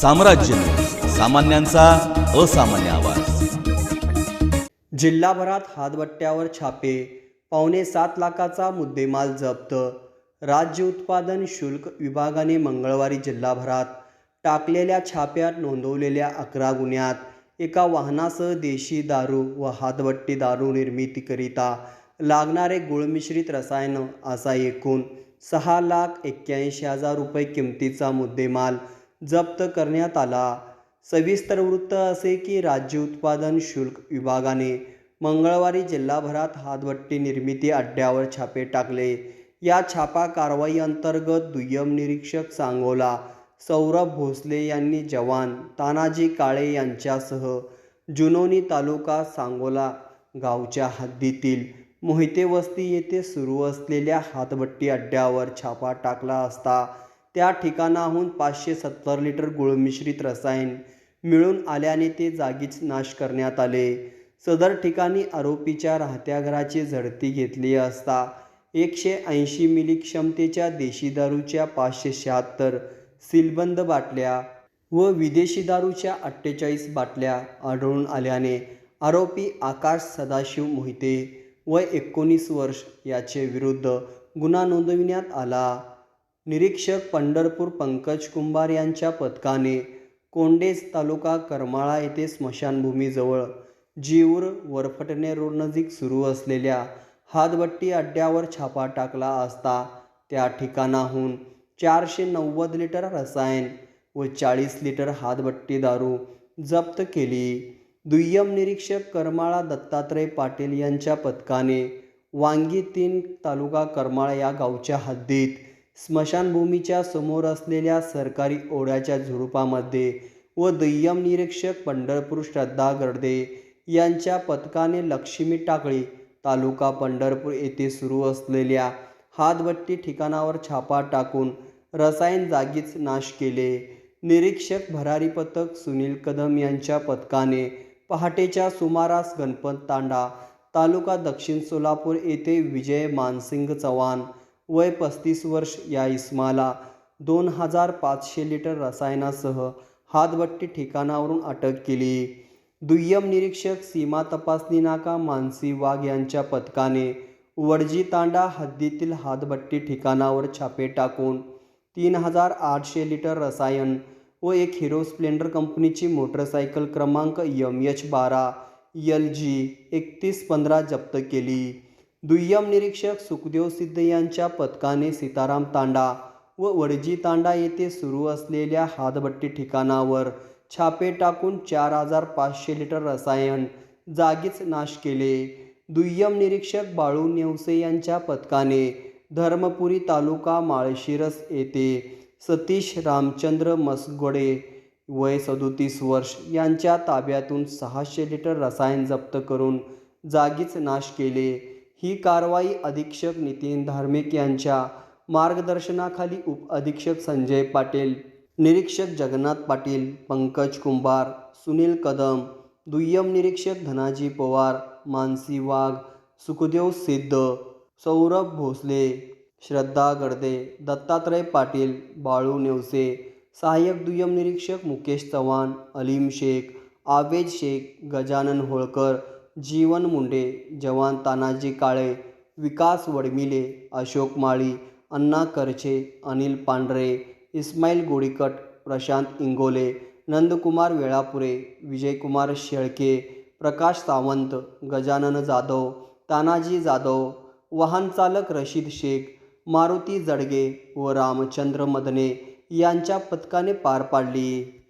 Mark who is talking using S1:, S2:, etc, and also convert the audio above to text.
S1: साम्राज्य न्यूज, सामान्यांचा असामान्य आवाज।
S2: जिल्हाभरात हातभट्ट्यावर छापे, 7.25 लाखाचा मुद्देमाल जप्त। राज्य उत्पादन शुल्क विभागाने मंगळवारी जिल्हाभरात टाकलेल्या छाप्यात नोंदवलेल्या 11 गुन्ह्यात एका वाहनासह देशी दारू व हातभट्टी दारू निर्मितीकरिता लागणारे गुळमिश्रित रसायन असा एकूण 6,81,000 रुपये किमतीचा मुद्देमाल जप्त करण्यात आला। सविस्तर वृत्त असे की राज्य उत्पादन शुल्क विभागाने मंगळवारी जिल्हाभरात हातभट्टी निर्मिती अड्ड्यावर छापे टाकले। या छापा कारवाई अंतर्गत दुय्यम निरीक्षक सांगोला सौरभ भोसले यांनी जवान तानाजी काळे यांच्यासह जुनोनी तालुका सांगोला गावच्या हद्दीतील मोहिते वस्ती येथे सुरू असलेल्या हातभट्टी अड्ड्यावर छापा टाकला असता त्या ठिकाणाहून 570 लिटर गुळमिश्रित रसायन मिळून आल्याने ते जागीच नाश करण्यात आले। सदर ठिकाणी आरोपीच्या राहत्या घराची झडती घेतली असता 180 मिली क्षमतेच्या देशी दारूच्या 576 सीलबंद बाटल्या व विदेशी दारूच्या 48 बाटल्या आढळून आल्याने आरोपी आकाश सदाशिव मोहिते वय 19 वर्ष याचे विरुद्ध गुन्हा नोंदविण्यात आला। निरीक्षक पंढरपूर पंकज कुंभार यांच्या पथकाने कोंडेज तालुका करमाळा येथे स्मशानभूमीजवळ जीऊर वरफटणे रोड नजीक सुरू असलेल्या हातभट्टी अड्ड्यावर छापा टाकला असता त्या ठिकाणाहून 490 लिटर रसायन व 40 लिटर हातभट्टी दारू जप्त केली। दुय्यम निरीक्षक करमाळा दत्तात्रय पाटील यांच्या पथकाने वांगी 3 तालुका करमाळा या गावच्या हद्दीत स्मशानभूमीच्या समोर असलेल्या सरकारी ओढ्याच्या झुडुपामध्ये व दुय्यम निरीक्षक पंढरपूर श्रद्धा गर्दे यांच्या पथकाने लक्ष्मी टाकळी तालुका पंढरपूर येथे सुरू असलेल्या हातभट्टी ठिकाणावर छापा टाकून रसायन जागीच नाश केले। निरीक्षक भरारी पथक सुनील कदम यांच्या पथकाने पहाटेच्या सुमारास गणपत तांडा तालुका दक्षिण सोलापूर येथे विजय मानसिंग चव्हाण वय 35 वर्ष या इसमाला 2500 लिटर रसायनासह हातभट्टी ठिकाणावरून अटक केली। दुय्यम निरीक्षक सीमा तपासणी नाका मानसी वाघ यांच्या पथकाने वडजी तांडा हद्दीतील हातभट्टी ठिकाणावर छापे टाकून 3800 लिटर रसायन व एक हिरो स्प्लेंडर कंपनीची मोटरसायकल क्रमांक MH12 LG 3115 जप्त केली। दुय्यम निरीक्षक सुखदेव सिद्ध यांच्या पथकाने सीताराम तांडा व वडजी तांडा येथे सुरू असलेल्या हातभट्टी ठिकाणावर छापे टाकून 4500 लिटर रसायन जागीच नाश केले। दुय्यम निरीक्षक बाळू नेवसे यांच्या पथकाने धर्मपुरी तालुका माळशिरस येथे सतीश रामचंद्र मसगोडे वय 37 वर्ष यांच्या ताब्यातून 600 लिटर रसायन जप्त करून जागीच नाश केले। ही कारवाई अधीक्षक नितीन धार्मिक यांच्या मार्गदर्शनाखाली उपअधीक्षक संजय पाटील, निरीक्षक जगन्नाथ पाटील, पंकज कुंभार, सुनील कदम, दुय्यम निरीक्षक धनाजी पवार, मानसी वाघ, सुखदेव सिद्ध, सौरभ भोसले, श्रद्धा गर्दे, दत्तात्रय पाटील, बाळू नेवसे, सहाय्यक दुय्यम निरीक्षक मुकेश चव्हाण, अलीम शेख, आवेज शेख, गजानन होळकर, जीवन मुंडे, जवान तानाजी काळे, विकास वडमिले, अशोक माळी, अण्णा करचे, अनिल पांढरे, इस्माईल गोडीकट, प्रशांत इंगोले, नंदकुमार वेळापुरे, विजयकुमार शेळके, प्रकाश सावंत, गजानन जाधव, तानाजी जाधव, वाहन चालक रशीद शेख, मारुती जडगे व रामचंद्र मदने यांच्या पथकाने पार पाडली।